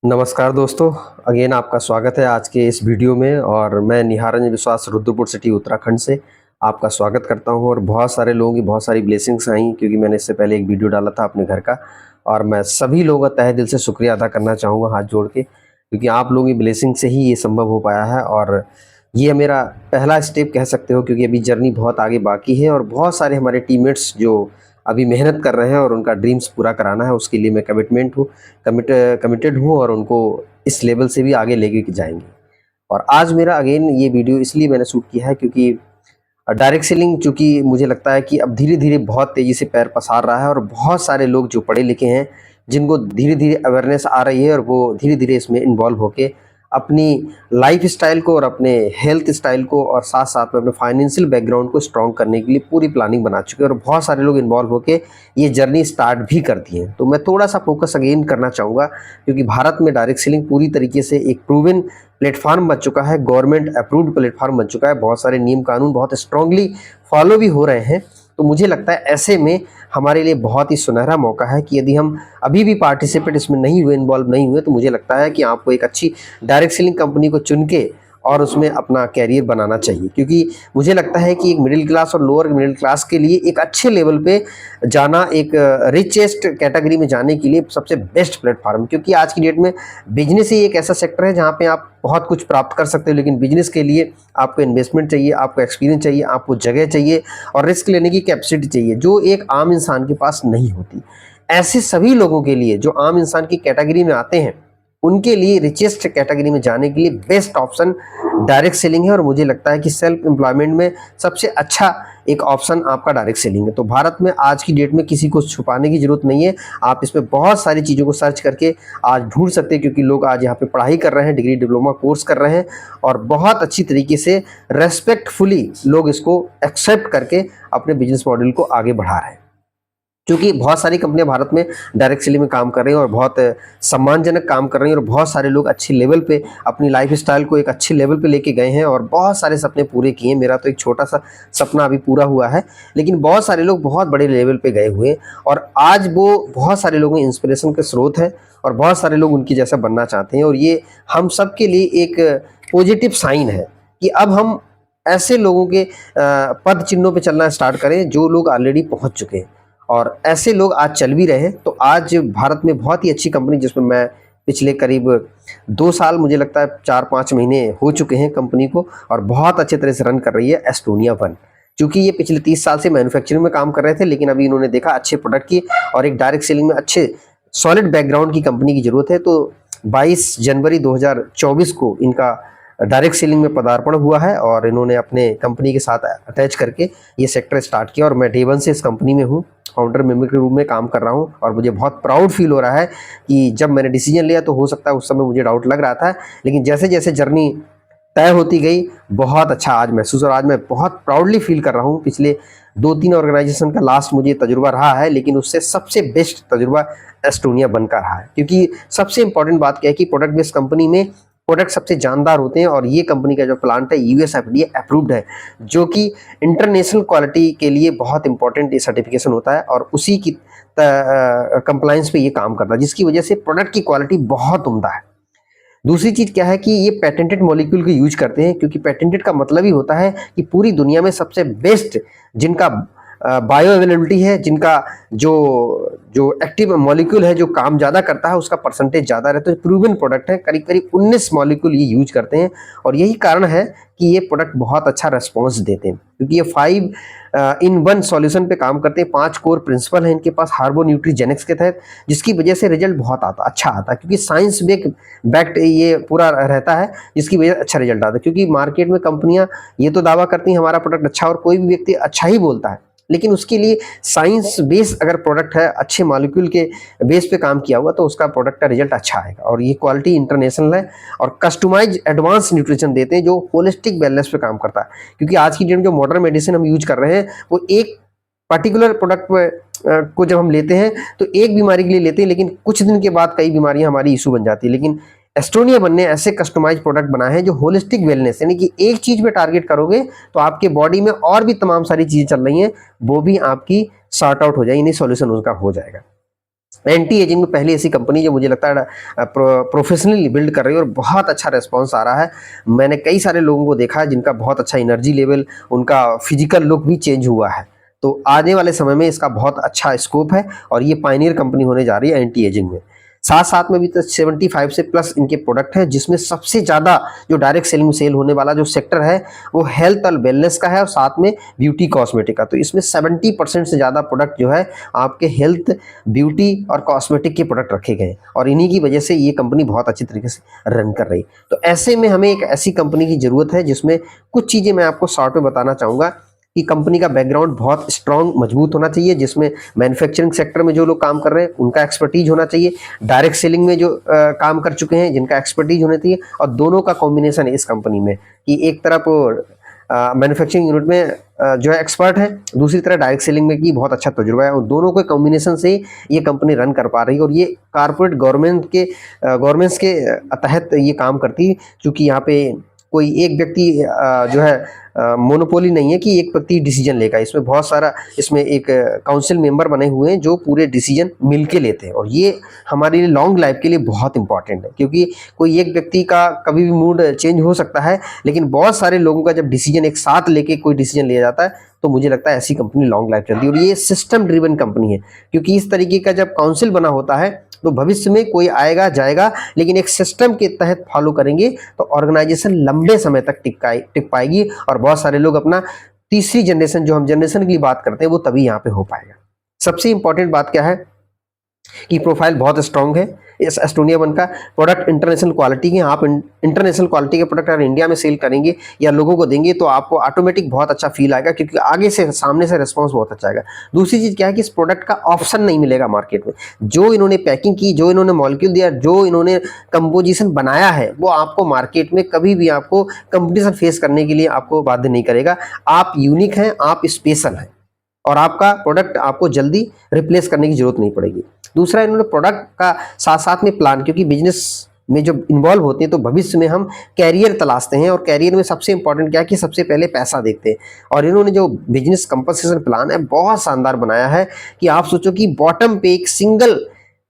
नमस्कार दोस्तों, अगेन आपका स्वागत है आज के इस वीडियो में। और मैं निहारंजन विश्वास रुद्रपुर सिटी उत्तराखंड से आपका स्वागत करता हूं। और बहुत सारे लोगों की बहुत सारी ब्लेसिंग्स आई, क्योंकि मैंने इससे पहले एक वीडियो डाला था अपने घर का। और मैं सभी लोगों का तहे दिल से शुक्रिया अदा करना चाहूँगा हाथ जोड़ के, क्योंकि आप लोगों की ब्लेसिंग से ही ये संभव हो पाया है। और ये मेरा पहला स्टेप कह सकते हो, क्योंकि अभी जर्नी बहुत आगे बाकी है और बहुत सारे हमारे टीममेट्स जो अभी मेहनत कर रहे हैं और उनका ड्रीम्स पूरा कराना है, उसके लिए मैं कमिटेड हूँ और उनको इस लेवल से भी आगे लेके जाएंगे। और आज मेरा अगेन ये वीडियो इसलिए मैंने शूट किया है क्योंकि डायरेक्ट सेलिंग, चूँकि मुझे लगता है कि अब धीरे-धीरे बहुत तेज़ी से पैर पसार रहा है और बहुत सारे लोग जो पढ़े लिखे हैं, जिनको धीरे-धीरे अवेयरनेस आ रही है और वो धीरे-धीरे इसमें इन्वॉल्व होके अपनी लाइफ़स्टाइल को और अपने हेल्थ स्टाइल को और साथ-साथ में अपने फाइनेंशियल बैकग्राउंड को स्ट्रॉन्ग करने के लिए पूरी प्लानिंग बना चुके हैं और बहुत सारे लोग इन्वॉल्व होके ये जर्नी स्टार्ट भी कर दिए हैं। तो मैं थोड़ा-सा फोकस अगेन करना चाहूँगा, क्योंकि भारत में डायरेक्ट सेलिंग पूरी तरीके से एक प्रूवन प्लेटफॉर्म बन चुका है, गवर्नमेंट अप्रूव्ड प्लेटफॉर्म बन चुका है। बहुत सारे नियम कानून बहुत स्ट्रांगली फॉलो भी हो रहे हैं। तो मुझे लगता है ऐसे में हमारे लिए बहुत ही सुनहरा मौका है कि यदि हम अभी भी पार्टिसिपेट इसमें नहीं हुए, इन्वॉल्व नहीं हुए, तो मुझे लगता है कि आपको एक अच्छी डायरेक्ट सेलिंग कंपनी को चुन के और उसमें अपना कैरियर बनाना चाहिए। क्योंकि मुझे लगता है कि एक मिडिल क्लास और लोअर मिडिल क्लास के लिए एक अच्छे लेवल पे जाना, एक रिचेस्ट कैटेगरी में जाने के लिए सबसे बेस्ट प्लेटफॉर्म, क्योंकि आज की डेट में बिजनेस ही एक ऐसा सेक्टर है जहाँ पे आप बहुत कुछ प्राप्त कर सकते हो। लेकिन बिजनेस के लिए आपको इन्वेस्टमेंट चाहिए, आपको एक्सपीरियंस चाहिए, आपको जगह चाहिए और रिस्क लेने की कैपेसिटी चाहिए, जो एक आम इंसान के पास नहीं होती। ऐसे सभी लोगों के लिए जो आम इंसान की कैटेगरी में आते हैं, उनके लिए रिचेस्ट कैटेगरी में जाने के लिए बेस्ट ऑप्शन डायरेक्ट सेलिंग है। और मुझे लगता है कि सेल्फ एम्प्लॉयमेंट में सबसे अच्छा एक ऑप्शन आपका डायरेक्ट सेलिंग है। तो भारत में आज की डेट में किसी को छुपाने की जरूरत नहीं है, आप इसमें बहुत सारी चीज़ों को सर्च करके आज ढूंढ सकते हैं, क्योंकि लोग आज यहाँ पे पढ़ाई कर रहे हैं, डिग्री डिप्लोमा कोर्स कर रहे हैं और बहुत अच्छी तरीके से रेस्पेक्टफुली लोग इसको एक्सेप्ट करके अपने बिजनेस मॉडल को आगे बढ़ा रहे हैं। क्योंकि बहुत सारी कंपनियां भारत में डायरेक्ट सेलिंग में काम कर रही हैं और बहुत सम्मानजनक काम कर रही हैं और बहुत सारे लोग अच्छे लेवल पे अपनी लाइफ स्टाइल को एक अच्छे लेवल पे लेके गए हैं और बहुत सारे सपने पूरे किए हैं। मेरा तो एक छोटा सा सपना अभी पूरा हुआ है, लेकिन बहुत सारे लोग बहुत बड़े लेवल पे गए हुए हैं और आज वो बहुत सारे लोगों के इंस्पिरेशन के स्रोत है और बहुत सारे लोग उनकी जैसा बनना चाहते हैं। और ये हम सब के लिए एक पॉजिटिव साइन है कि अब हम ऐसे लोगों के पद चिन्हों पर चलना स्टार्ट करें जो लोग ऑलरेडी पहुँच चुके हैं। और ऐसे लोग आज चल भी रहे हैं। तो आज भारत में बहुत ही अच्छी कंपनी, जिसमें मैं पिछले करीब 2 साल, मुझे लगता है 4-5 महीने हो चुके हैं कंपनी को, और बहुत अच्छे तरह से रन कर रही है एस्टोनिया वन। क्योंकि ये पिछले 30 साल से मैन्युफैक्चरिंग में काम कर रहे थे, लेकिन अभी इन्होंने देखा अच्छे प्रोडक्ट की और एक डायरेक्ट सेलिंग में अच्छे सॉलिड बैकग्राउंड की कंपनी की जरूरत है। तो 22 जनवरी 2024 को इनका डायरेक्ट सेलिंग में पदार्पण हुआ है और इन्होंने अपने कंपनी के साथ अटैच करके ये सेक्टर स्टार्ट किया। और मैं डे वन से इस कंपनी में हूँ, फाउंडर मेंबर के रूप में काम कर रहा हूँ और मुझे बहुत प्राउड फील हो रहा है कि जब मैंने डिसीजन लिया तो हो सकता है उस समय मुझे डाउट लग रहा था, लेकिन जैसे जैसे जर्नी तय होती गई बहुत अच्छा आज महसूस, और आज मैं बहुत प्राउडली फील कर रहा हूँ। पिछले 2-3 ऑर्गेनाइजेशन का लास्ट मुझे तजुर्बा रहा है, लेकिन उससे सबसे बेस्ट तजुर्बा एस्टोनिया बनकर रहा है। क्योंकि सबसे इंपॉर्टेंट बात क्या है कि प्रोडक्ट बेस्ड कंपनी में प्रोडक्ट सबसे जानदार होते हैं और ये कंपनी का जो प्लांट है यूएस एफडीए अप्रूव्ड है, जो कि इंटरनेशनल क्वालिटी के लिए बहुत इंपॉर्टेंट ये सर्टिफिकेशन होता है और उसी की कंप्लायंस पे ये काम करता है, जिसकी वजह से प्रोडक्ट की क्वालिटी बहुत उम्दा है। दूसरी चीज क्या है कि ये पेटेंटेड मॉलिक्यूल को यूज करते हैं, क्योंकि पेटेंटेड का मतलब ही होता है कि पूरी दुनिया में सबसे बेस्ट जिनका बायो अवेलेबिलिटी है, जिनका जो जो एक्टिव मॉलिक्यूल है, जो काम ज़्यादा करता है, उसका परसेंटेज ज़्यादा रहता है। प्रूवन प्रोडक्ट है, करीब करीब 19 मॉलिक्यूल ये यूज करते हैं और यही कारण है कि ये प्रोडक्ट बहुत अच्छा रेस्पॉन्स देते हैं, क्योंकि ये 5 इन 1 सॉल्यूशन पे काम करते हैं। 5 कोर प्रिंसिपल है इनके पास हार्बो न्यूट्रीजेनिक्स के तहत, जिसकी वजह से रिजल्ट बहुत अच्छा आता है, क्योंकि साइंस बैक्ड ये पूरा रहता है, जिसकी वजह से अच्छा रिजल्ट आता है। क्योंकि मार्केट में कंपनियां ये तो दावा करती हैं हमारा प्रोडक्ट अच्छा, और कोई भी व्यक्ति अच्छा ही बोलता है, लेकिन उसके लिए साइंस बेस अगर प्रोडक्ट है, अच्छे मॉलिक्यूल के बेस पे काम किया हुआ, तो उसका प्रोडक्ट का रिजल्ट अच्छा आएगा। और ये क्वालिटी इंटरनेशनल है और कस्टमाइज एडवांस न्यूट्रिशन देते हैं, जो होलिस्टिक वेलनेस पे काम करता है। क्योंकि आज की डेट में जो मॉडर्न मेडिसिन हम यूज कर रहे हैं, वो एक पर्टिकुलर प्रोडक्ट को जब हम लेते हैं तो एक बीमारी के लिए लेते हैं, लेकिन कुछ दिन के बाद कई बीमारियां हमारी इशू बन जाती है। लेकिन एस्टोनिया वन ने ऐसे कस्टमाइज प्रोडक्ट बनाए हैं जो होलिस्टिक वेलनेस, यानी कि एक चीज पे टारगेट करोगे तो आपके बॉडी में और भी तमाम सारी चीजें चल रही हैं, वो भी आपकी सॉर्ट आउट हो जाएगी, यानी सॉल्यूशन उसका हो जाएगा। एंटी एजिंग में पहली ऐसी कंपनी जो मुझे लगता है प्रोफेशनली बिल्ड कर रही है और बहुत अच्छा रिस्पांस आ रहा है। मैंने कई सारे लोगों को देखा है जिनका बहुत अच्छा एनर्जी लेवल, उनका फिजिकल लुक भी चेंज हुआ है। तो आने वाले समय में इसका बहुत अच्छा स्कोप है और ये पायनियर कंपनी होने जा रही है एंटी एजिंग में। साथ साथ में भी तो 75 से प्लस इनके प्रोडक्ट हैं, जिसमें सबसे ज़्यादा जो डायरेक्ट सेलिंग में सेल होने वाला जो सेक्टर है वो हेल्थ और वेलनेस का है और साथ में ब्यूटी कॉस्मेटिक का। तो इसमें 70% से ज़्यादा प्रोडक्ट जो है आपके हेल्थ, ब्यूटी और कॉस्मेटिक के प्रोडक्ट रखे गए हैं और इन्हीं की वजह से ये कंपनी बहुत अच्छी तरीके से रन कर रही। तो ऐसे में हमें एक ऐसी कंपनी की ज़रूरत है जिसमें कुछ चीज़ें मैं आपको शॉर्ट में बताना चाहूँगा कि कंपनी का बैकग्राउंड बहुत स्ट्रांग मजबूत होना चाहिए, जिसमें मैन्युफैक्चरिंग सेक्टर में जो लोग काम कर रहे हैं उनका एक्सपर्टीज होना चाहिए, डायरेक्ट सेलिंग में जो काम कर चुके हैं जिनका एक्सपर्टीज होना चाहिए, और दोनों का कॉम्बिनेशन है इस कंपनी में कि एक तरफ मैन्युफैक्चरिंग यूनिट में जो है एक्सपर्ट है, दूसरी तरफ डायरेक्ट सेलिंग में की बहुत अच्छा तजुर्बा है और दोनों के कॉम्बिनेशन से ये कंपनी रन कर पा रही है। और ये कारपोरेट गवर्नमेंट्स के तहत ये काम करती है, क्योंकि यहाँ पे कोई एक व्यक्ति जो है मोनोपोली नहीं है कि एक व्यक्ति डिसीजन लेगा। इसमें बहुत सारा इसमें एक काउंसिल मेंबर बने हुए हैं जो पूरे डिसीजन मिलके लेते हैं और ये हमारे लिए लॉन्ग लाइफ के लिए बहुत इंपॉर्टेंट है, क्योंकि कोई एक व्यक्ति का कभी भी मूड चेंज हो सकता है, लेकिन बहुत सारे लोगों का जब डिसीजन एक साथ लेके कोई डिसीजन लिया जाता है तो मुझे लगता है ऐसी कंपनी लॉन्ग लाइफ चलती है। और ये सिस्टम ड्रिवन कंपनी है, क्योंकि इस तरीके का जब काउंसिल बना होता है तो भविष्य में कोई आएगा जाएगा, लेकिन एक सिस्टम के तहत फॉलो करेंगे तो ऑर्गेनाइजेशन लंबे समय तक टिक पाएगी और बहुत सारे लोग अपना तीसरी जनरेशन, जो हम जनरेशन की बात करते हैं, वो तभी यहाँ पे हो पाएगा। सबसे इंपॉर्टेंट बात क्या है कि प्रोफाइल बहुत स्ट्रांग है इस एस्टोनिया वन का। प्रोडक्ट इंटरनेशनल क्वालिटी के, आप इंटरनेशनल क्वालिटी के प्रोडक्ट अगर इंडिया में सेल करेंगे या लोगों को देंगे तो आपको ऑटोमेटिक बहुत अच्छा फील आएगा, क्योंकि आगे से सामने से रिस्पांस बहुत अच्छा आएगा। दूसरी चीज़ क्या है कि इस प्रोडक्ट का ऑप्शन नहीं मिलेगा मार्केट में। जो इन्होंने पैकिंग की, जो इन्होंने मॉलिक्यूल दिया, जो इन्होंने कंपोजिशन बनाया है, वो आपको मार्केट में कभी भी आपको कंपटीशन फेस करने के लिए आपको बाध्य नहीं करेगा। आप यूनिक हैं, आप स्पेशल हैं और आपका प्रोडक्ट आपको जल्दी रिप्लेस करने की जरूरत नहीं पड़ेगी। दूसरा, इन्होंने प्रोडक्ट का साथ साथ में प्लान, क्योंकि बिजनेस में जब इन्वॉल्व होते हैं तो भविष्य में हम कैरियर तलाशते हैं और कैरियर में सबसे इंपॉर्टेंट क्या है कि सबसे पहले पैसा देखते हैं। और इन्होंने जो बिजनेस कंपनसेशन प्लान है बहुत शानदार बनाया है कि आप सोचो कि बॉटम पे एक सिंगल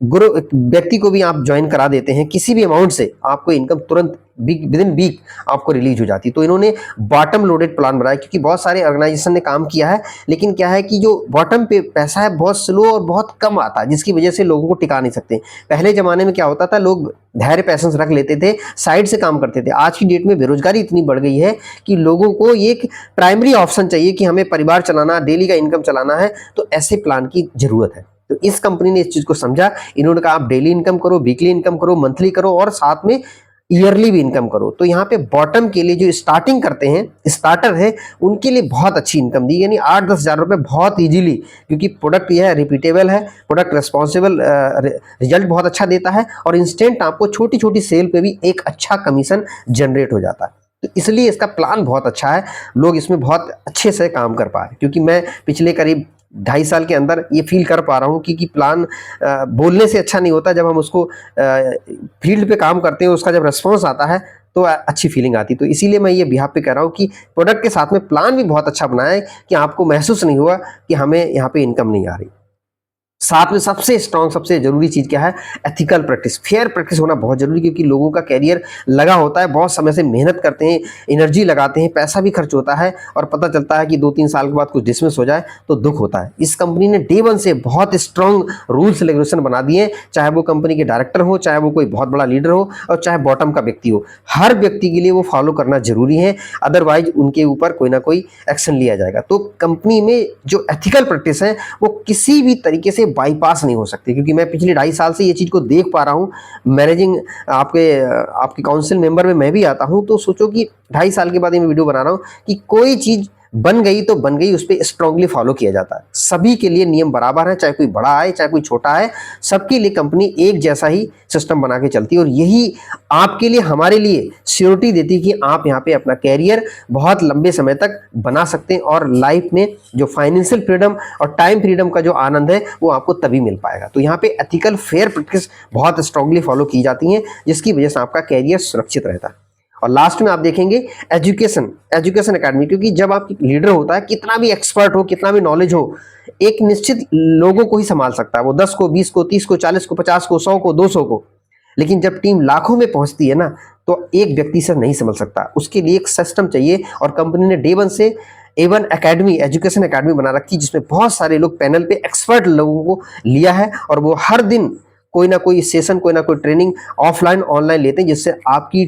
व्यक्ति को भी आप ज्वाइन करा देते हैं किसी भी अमाउंट से, आपको इनकम तुरंत विद इन वीक आपको रिलीज हो जाती है। तो इन्होंने बॉटम लोडेड प्लान बनाया, क्योंकि बहुत सारे ऑर्गेनाइजेशन ने काम किया है, लेकिन क्या है कि जो बॉटम पे पैसा है बहुत स्लो और बहुत कम आता है, जिसकी वजह से लोगों को टिका नहीं सकते। पहले जमाने में क्या होता था, लोग धैर्य पैसेंस रख लेते थे, साइड से काम करते थे। आज की डेट में बेरोजगारी इतनी बढ़ गई है कि लोगों को एक प्राइमरी ऑप्शन चाहिए कि हमें परिवार चलाना, डेली का इनकम चलाना है, तो ऐसे प्लान की जरूरत है। तो इस कंपनी ने इस चीज को समझा, इन्होंने कहा आप डेली इनकम करो, वीकली इनकम करो, मंथली करो और साथ में ईयरली भी इनकम करो। तो यहाँ पे बॉटम के लिए जो स्टार्टिंग करते हैं, स्टार्टर है, उनके लिए बहुत अच्छी इनकम दी, यानी 8-10 हज़ार रुपये बहुत इजीली, क्योंकि प्रोडक्ट यह है रिपीटेबल है, प्रोडक्ट रिस्पॉन्सिबल रिजल्ट बहुत अच्छा देता है और इंस्टेंट आपको छोटी छोटी सेल पे भी एक अच्छा कमीशन जनरेट हो जाता है। तो इसलिए इसका प्लान बहुत अच्छा है, लोग इसमें बहुत अच्छे से काम कर पा रहे हैं। क्योंकि मैं पिछले करीब 2.5 साल के अंदर ये फील कर पा रहा हूँ कि प्लान बोलने से अच्छा नहीं होता, जब हम उसको फील्ड पे काम करते हैं, उसका जब रिस्पॉन्स आता है तो अच्छी फीलिंग आती। तो इसीलिए मैं ये बिहाफ पे कह रहा हूँ कि प्रोडक्ट के साथ में प्लान भी बहुत अच्छा बनाया है कि आपको महसूस नहीं हुआ कि हमें यहाँ पे इनकम नहीं आ रही। साथ में सबसे स्ट्रॉन्ग, सबसे जरूरी चीज क्या है, एथिकल प्रैक्टिस, फेयर प्रैक्टिस होना बहुत जरूरी, क्योंकि लोगों का कैरियर लगा होता है, बहुत समय से मेहनत करते हैं, एनर्जी लगाते हैं, पैसा भी खर्च होता है और पता चलता है कि 2-3 साल के बाद कुछ डिसमिस हो जाए तो दुख होता है। इस कंपनी ने डे वन से बहुत स्ट्रॉन्ग रूल्स रेगुलेशन बना दिए, चाहे वो कंपनी के डायरेक्टर हो, चाहे वो कोई बहुत बड़ा लीडर हो और चाहे बॉटम का व्यक्ति हो, हर व्यक्ति के लिए वो फॉलो करना जरूरी है, अदरवाइज उनके ऊपर कोई ना कोई एक्शन लिया जाएगा। तो कंपनी में जो एथिकल प्रैक्टिस है वो किसी भी तरीके से बाईपास नहीं हो सकती, क्योंकि मैं पिछले 2.5 साल से ये चीज को देख पा रहा हूँ। मैनेजिंग आपके काउंसिल मेंबर में मैं भी आता हूँ, तो सोचो कि 2.5 साल के बाद ये मैं वीडियो बना रहा हूँ कि कोई चीज बन गई तो बन गई, उस पर स्ट्रांगली फॉलो किया जाता है। सभी के लिए नियम बराबर है, चाहे कोई बड़ा आए चाहे कोई छोटा है, सबके लिए कंपनी एक जैसा ही सिस्टम बना के चलती है और यही आपके लिए, हमारे लिए श्योरिटी देती है कि आप यहाँ पे अपना कैरियर बहुत लंबे समय तक बना सकते हैं और लाइफ में जो फाइनेंशियल फ्रीडम और टाइम फ्रीडम का जो आनंद है वो आपको तभी मिल पाएगा। तो यहाँ पे एथिकल फेयर प्रैक्टिस बहुत स्ट्रांगली फॉलो की जाती है, जिसकी वजह से आपका कैरियर सुरक्षित रहता है। और लास्ट में आप देखेंगे एजुकेशन एकेडमी, क्योंकि जब आप लीडर होता है, कितना भी एक्सपर्ट हो, कितना भी नॉलेज हो, एक निश्चित लोगों को ही संभाल सकता है, वो 10 को, 20 को, 30 को, 40 को, 50 को, 100 को, 200 को। लेकिन जब टीम लाखों में पहुंचती है ना, तो एक व्यक्ति से नहीं संभल सकता, उसके लिए एक सिस्टम चाहिए। और कंपनी ने डे 1 से A1 एकेडमी, एजुकेशन एकेडमी बना रखी, जिसमें बहुत सारे लोग पैनल पे एक्सपर्ट लोगों को लिया है, और वो हर दिन कोई ना कोई सेशन, कोई ना कोई ट्रेनिंग ऑफलाइन ऑनलाइन लेते हैं, जिससे आपकी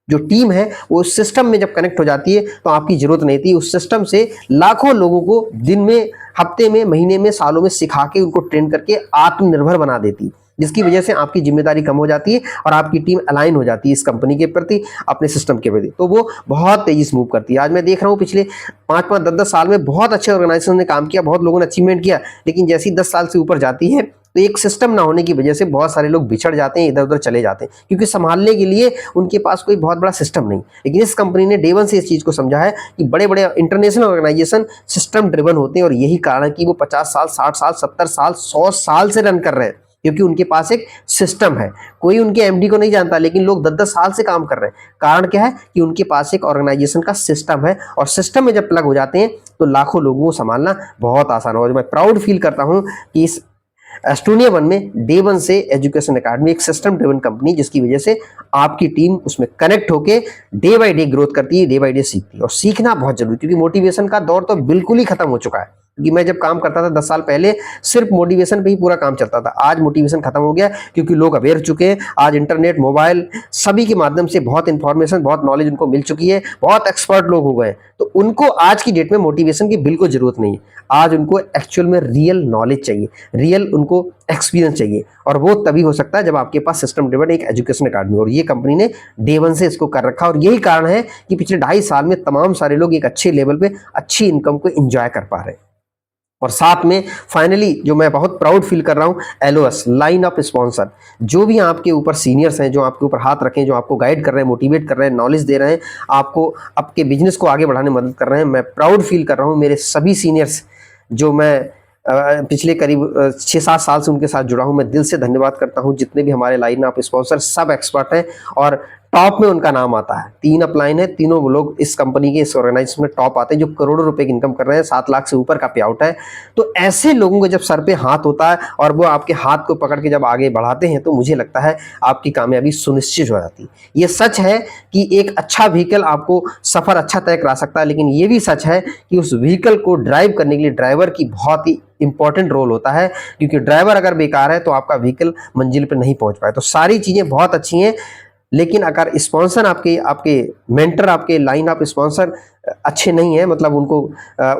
जो टीम है वो उस सिस्टम में जब कनेक्ट हो जाती है तो आपकी जरूरत नहीं थी। उस सिस्टम से लाखों लोगों को दिन में, हफ्ते में, महीने में, सालों में सिखा के उनको ट्रेन करके आत्मनिर्भर बना देती, जिसकी वजह से आपकी जिम्मेदारी कम हो जाती है और आपकी टीम अलाइन हो जाती है इस कंपनी के प्रति, अपने सिस्टम के प्रति। तो वो बहुत तेजी से मूव करती है। आज मैं देख रहा हूँ पिछले 5-5, 10-10 साल में बहुत अच्छे ऑर्गेनाइजेशन ने काम किया, बहुत लोगों ने अचीवमेंट किया, लेकिन जैसे ही 10 साल से ऊपर जाती है तो एक सिस्टम ना होने की वजह से बहुत सारे लोग बिछड़ जाते हैं, इधर उधर चले जाते हैं, क्योंकि संभालने के लिए उनके पास कोई बहुत बड़ा सिस्टम नहीं। लेकिन इस कंपनी ने डे 1 से इस चीज को समझा है कि बड़े बड़े इंटरनेशनल ऑर्गेनाइजेशन सिस्टम ड्रिवन होते हैं, और यही कारण है कि वो 50 साल, 60 साल, 70 साल, 100 साल से रन कर रहे हैं, क्योंकि उनके पास एक सिस्टम है। कोई उनके एमडी को नहीं जानता, लेकिन लोग 10-10 साल से काम कर रहे हैं। कारण क्या है कि उनके पास एक ऑर्गेनाइजेशन का सिस्टम है, और सिस्टम में जब प्लग हो जाते हैं तो लाखों लोगों को संभालना बहुत आसान हो। मैं प्राउड फील करता हूं कि इस एस्टोनिया 1 में डे 1 से एजुकेशन एकेडमी एक सिस्टम ड्रिवन कंपनी, जिसकी वजह से आपकी टीम उसमें कनेक्ट होके डे बाय डे ग्रोथ करती है, डे बाय डे सीखती है। और सीखना बहुत जरूरी, क्योंकि मोटिवेशन का दौर तो बिल्कुल ही खत्म हो चुका है। क्योंकि मैं जब काम करता था 10 साल पहले, सिर्फ मोटिवेशन पे ही पूरा काम चलता था। आज मोटिवेशन खत्म हो गया, क्योंकि लोग अवेयर चुके हैं। आज इंटरनेट, मोबाइल, सभी के माध्यम से बहुत इंफॉर्मेशन, बहुत नॉलेज उनको मिल चुकी है, बहुत एक्सपर्ट लोग हो गए। तो उनको आज की डेट में मोटिवेशन की बिल्कुल जरूरत नहीं है। आज उनको एक्चुअल में रियल नॉलेज चाहिए, रियल उनको एक्सपीरियंस चाहिए, और वो तभी हो सकता है जब आपके पास सिस्टम ड्रिवन एक एजुकेशन अकादमी। और ये कंपनी ने डे 1 से इसको कर रखा, और यही कारण है कि पिछले 2.5 साल में तमाम सारे लोग एक अच्छे लेवल पे अच्छी इनकम को एंजॉय कर पा रहे हैं। और साथ में फाइनली जो मैं बहुत प्राउड फील कर रहा हूं, LOS, लाइन ऑफ स्पॉन्सर, जो भी आपके ऊपर सीनियर्स हैं, जो आपके ऊपर हाथ रखें, जो आपको गाइड कर रहे हैं, मोटिवेट कर रहे हैं, नॉलेज दे रहे हैं, आपको आपके बिजनेस को आगे बढ़ाने में मदद कर रहे हैं, मैं प्राउड फील कर रहा हूं। मेरे सभी सीनियर्स जो मैं पिछले करीब 6-7 साल से उनके साथ जुड़ा हूं, मैं दिल से धन्यवाद करता हूं। जितने भी हमारे लाइन ऑफ स्पॉन्सर, सब एक्सपर्ट हैं, और टॉप में उनका नाम आता है। 3 अपलाइन है, तीनों लोग इस कंपनी के, इस ऑर्गेनाइजेशन में टॉप आते हैं, जो करोड़ों रुपए की इनकम कर रहे हैं, 7 लाख से ऊपर का पे आउट है। तो ऐसे लोगों को जब सर पे हाथ होता है और वो आपके हाथ को पकड़ के जब आगे बढ़ाते हैं, तो मुझे लगता है आपकी कामयाबी सुनिश्चित हो जाती है। ये सच है कि एक अच्छा व्हीकल आपको सफर अच्छा तय करा सकता है, लेकिन ये भी सच है कि उस व्हीकल को ड्राइव करने के लिए ड्राइवर की बहुत ही इंपॉर्टेंट रोल होता है, क्योंकि ड्राइवर अगर बेकार है तो आपका व्हीकल मंजिल पर नहीं पहुंच पाए। तो सारी चीजें बहुत अच्छी हैं, लेकिन अगर स्पॉन्सर आपके मेंटर, आपके लाइन ऑफ स्पॉन्सर अच्छे नहीं है, मतलब उनको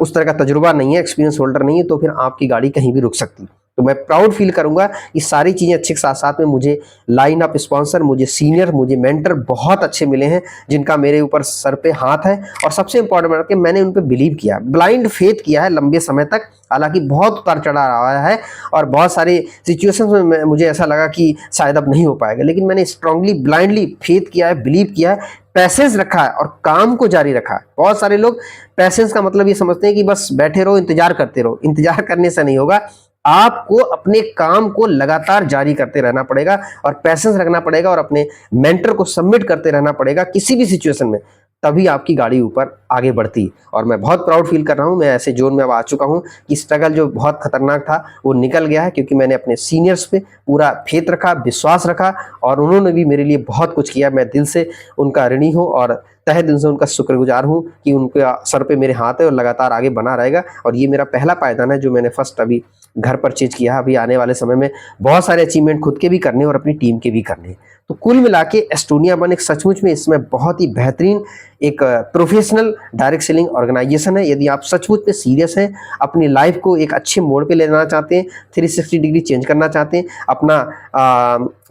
उस तरह का तजुर्बा नहीं है, एक्सपीरियंस होल्डर नहीं है, तो फिर आपकी गाड़ी कहीं भी रुक सकती है। तो मैं प्राउड फील करूंगा कि सारी चीजें अच्छे के साथ साथ में मुझे लाइन ऑफ स्पॉन्सर, मुझे सीनियर, मुझे मेंटर बहुत अच्छे मिले हैं, जिनका मेरे ऊपर सर पे हाथ है। और सबसे इंपॉर्टेंट बात है कि मैंने उन पे बिलीव किया, ब्लाइंड फेथ किया है लंबे समय तक। हालांकि बहुत उतार चढ़ाव रहा है, और बहुत सारे सिचुएशंस में मुझे ऐसा लगा कि शायद अब नहीं हो पाएगा, लेकिन मैंने स्ट्रांगली, ब्लाइंडली फेथ किया है, बिलीव किया है, पैसेंस रखा है, और काम को जारी रखा है। बहुत सारे लोग पैसेंस का मतलब ये समझते हैं कि बस बैठे रहो, इंतजार करते रहो। इंतजार करने से नहीं होगा, आपको अपने काम को लगातार जारी करते रहना पड़ेगा, और पैसेंस रखना पड़ेगा, और अपने मेंटर को सबमिट करते रहना पड़ेगा किसी भी सिचुएशन में, तभी आपकी गाड़ी ऊपर आगे बढ़ती। और मैं बहुत प्राउड फील कर रहा हूं, मैं ऐसे जोन में अब आ चुका हूं कि स्ट्रगल जो बहुत खतरनाक था वो निकल गया है, क्योंकि मैंने अपने सीनियर्स पे पूरा फेथ रखा, विश्वास रखा, और उन्होंने भी मेरे लिए बहुत कुछ किया। मैं दिल से उनका ऋणी हूं, और तहे दिल से उनका शुक्रगुजार हूं कि उनके सर पे मेरे हाथ है, और लगातार आगे बना रहेगा। और ये मेरा पहला पायदान है जो मैंने फर्स्ट अभी घर परचेज किया। अभी आने वाले समय में बहुत सारे अचीवमेंट खुद के भी करने और अपनी टीम के भी करने। तो कुल मिला के एस्टोनिया 1 एक सचमुच में इसमें बहुत ही बेहतरीन एक प्रोफेशनल डायरेक्ट सेलिंग ऑर्गेनाइजेशन है। यदि आप सचमुच में सीरियस हैं, अपनी लाइफ को एक अच्छे मोड़ पे ले जाना चाहते हैं, 360 डिग्री चेंज करना चाहते हैं, अपना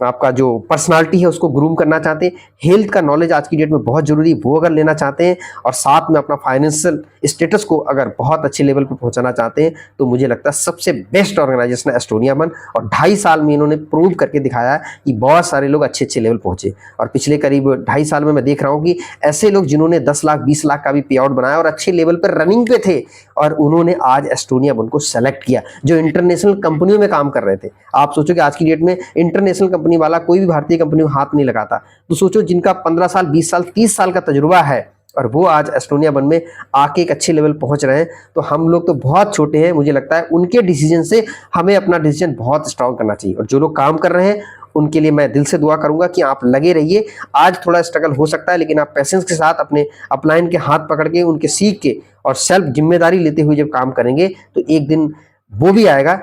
आपका जो पर्सनालिटी है उसको ग्रूम करना चाहते हैं, हेल्थ का नॉलेज आज की डेट में बहुत जरूरी है, वो अगर लेना चाहते हैं, और साथ में अपना फाइनेंशियल स्टेटस को अगर बहुत अच्छे लेवल पर पहुंचाना चाहते हैं, तो मुझे लगता है सबसे बेस्ट ऑर्गेनाइजेशन है एस्टोनिया वन, और 2.5 साल में इन्होंने प्रूव करके दिखाया कि बहुत सारे लोग अच्छे अच्छे लेवल पहुंचे। और पिछले करीब 2.5 साल में मैं देख रहा हूं कि ऐसे लोग जिन्होंने 10 लाख 20 लाख का भी पे आउट बनाया और अच्छे लेवल पर रनिंग पे थे, और उन्होंने आज एस्टोनिया वन को सेलेक्ट किया, जो इंटरनेशनल कंपनियों में काम कर रहे थे। आप सोचो कि आज की डेट में इंटरनेशनल कंपनी वाला कोई भी भारतीय कंपनी को हाथ नहीं लगाता, तो सोचो जिनका 15 साल 20 साल 30 साल का तजुर्बा है और वो आज एस्टोनिया वन में आके एक अच्छे लेवल पहुंच रहे हैं, तो हम लोग तो बहुत छोटे हैं। मुझे लगता है उनके डिसीजन से हमें अपना डिसीजन बहुत स्ट्रांग करना चाहिए। और जो लोग काम कर रहे हैं उनके लिए मैं दिल से दुआ करूंगा कि आप लगे रहिए। आज थोड़ा स्ट्रगल हो सकता है, लेकिन आप पेशेंस के साथ अपने अपलाइन के हाथ पकड़ के, उनके सीख के और सेल्फ जिम्मेदारी लेते हुए जब काम करेंगे, तो एक दिन वो भी आएगा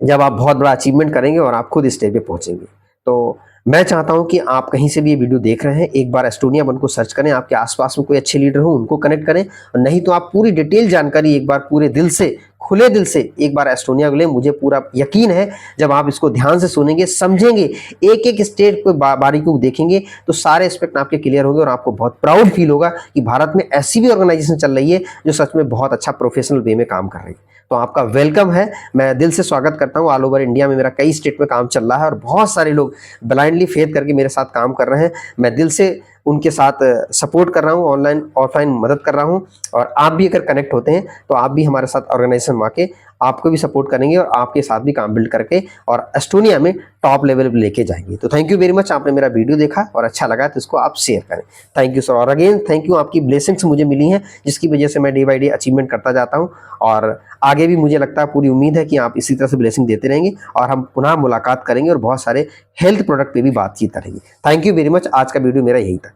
जब आप बहुत बड़ा अचीवमेंट करेंगे और आप खुद स्टेज पे पहुंचेंगे। तो मैं चाहता हूं कि आप कहीं से भी ये वीडियो देख रहे हैं, एक बार एस्टोनिया वन को सर्च करें, आपके आसपास में कोई अच्छे लीडर हो उनको कनेक्ट करें, और नहीं तो आप पूरी डिटेल जानकारी एक बार पूरे दिल से, खुले दिल से एक बार एस्टोनिया को लें। मुझे पूरा यकीन है जब आप इसको ध्यान से सुनेंगे, समझेंगे, एक एक स्टेट को बारीकी को देखेंगे, तो सारे एस्पेक्ट आपके क्लियर होंगे और आपको बहुत प्राउड फील होगा कि भारत में ऐसी भी ऑर्गेनाइजेशन चल रही है जो सच में बहुत अच्छा प्रोफेशनल वे में काम कर रही है। तो आपका वेलकम है, मैं दिल से स्वागत करता हूं। ऑल ओवर इंडिया में मेरा कई स्टेट में काम चल रहा है और बहुत सारे लोग ब्लाइंडली फेथ करके मेरे साथ काम कर रहे हैं। मैं दिल से उनके साथ सपोर्ट कर रहा हूं, ऑनलाइन ऑफलाइन मदद कर रहा हूं। और आप भी अगर कनेक्ट होते हैं तो आप भी हमारे साथ ऑर्गेनाइजेशन में आके आपको भी सपोर्ट करेंगे और आपके साथ भी काम बिल्ड करके और एस्टोनिया में टॉप लेवल पे लेके जाएंगे। तो थैंक यू वेरी मच, आपने मेरा वीडियो देखा और अच्छा लगा तो इसको आप शेयर करें। थैंक यू सर, और अगेन थैंक यू, आपकी ब्लेसिंग्स मुझे मिली हैं जिसकी वजह से मैं डे बाई डे अचीवमेंट करता जाता हूं, और आगे भी मुझे लगता है, पूरी उम्मीद है कि आप इसी तरह से ब्लेसिंग देते रहेंगे और हम पुनः मुलाकात करेंगे और बहुत सारे हेल्थ प्रोडक्ट पे भी बातचीत करेंगे। थैंक यू वेरी मच, आज का वीडियो मेरा यही था।